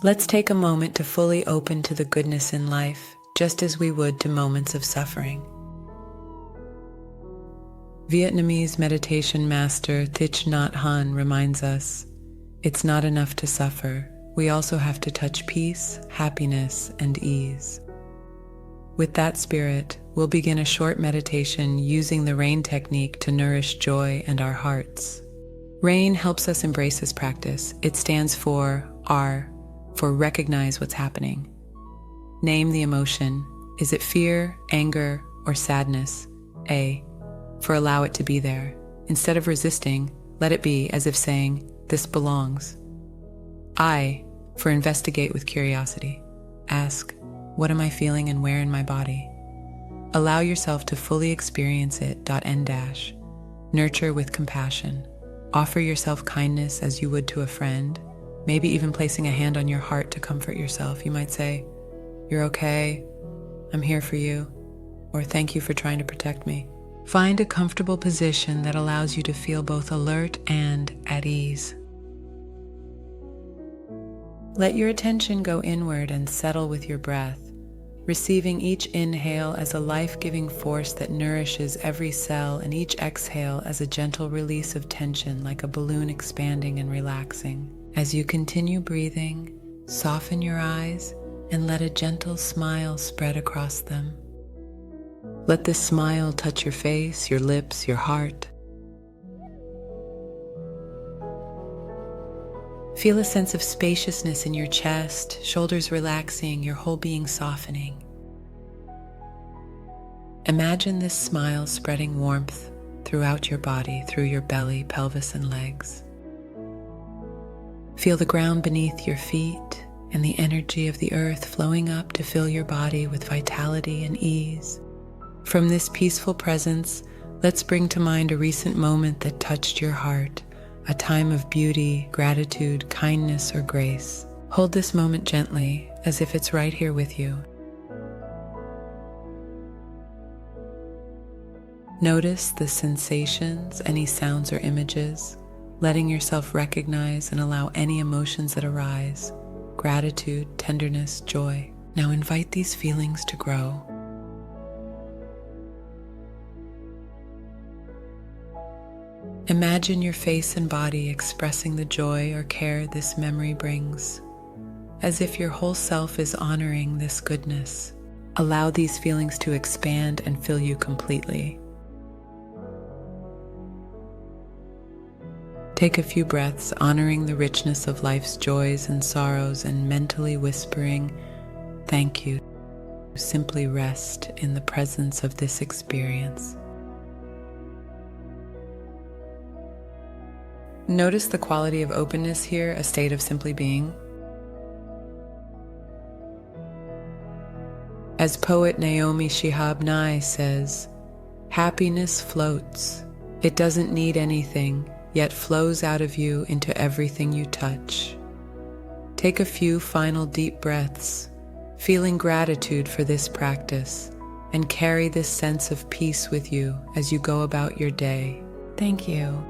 Let's take a moment to fully open to the goodness in life, just as we would to moments of suffering. Vietnamese meditation master Thich Nhat Hanh reminds us, it's not enough to suffer. We also have to touch peace, happiness, and ease. With that spirit, we'll begin a short meditation using the RAIN technique to nourish joy and our hearts. RAIN helps us embrace this practice. It stands for R, for recognize what's happening. Name the emotion. Is it fear, anger, or sadness? A, for allow it to be there. Instead of resisting, let it be, as if saying, this belongs. I, for investigate with curiosity. Ask, what am I feeling and where in my body? Allow yourself to fully experience it. N-. Nurture with compassion. Offer yourself kindness as you would to a friend, maybe even placing a hand on your heart to comfort yourself. You might say, you're okay, I'm here for you, or thank you for trying to protect me. Find a comfortable position that allows you to feel both alert and at ease. Let your attention go inward and settle with your breath, receiving each inhale as a life-giving force that nourishes every cell, and each exhale as a gentle release of tension, like a balloon expanding and relaxing. As you continue breathing, soften your eyes and let a gentle smile spread across them. Let this smile touch your face, your lips, your heart. Feel a sense of spaciousness in your chest, shoulders relaxing, your whole being softening. Imagine this smile spreading warmth throughout your body, through your belly, pelvis, and legs. Feel the ground beneath your feet and the energy of the earth flowing up to fill your body with vitality and ease. From this peaceful presence, let's bring to mind a recent moment that touched your heart, a time of beauty, gratitude, kindness, or grace. Hold this moment gently, as if it's right here with you. Notice the sensations, any sounds or images, letting yourself recognize and allow any emotions that arise: gratitude, tenderness, joy. Now invite these feelings to grow. Imagine your face and body expressing the joy or care this memory brings, as if your whole self is honoring this goodness. Allow these feelings to expand and fill you completely. Take a few breaths, honoring the richness of life's joys and sorrows and mentally whispering, thank you. Simply rest in the presence of this experience. Notice the quality of openness here, a state of simply being. As poet Naomi Shihab Nye says, happiness floats. It doesn't need anything, yet flows out of you into everything you touch. Take a few final deep breaths, feeling gratitude for this practice, and carry this sense of peace with you as you go about your day. Thank you.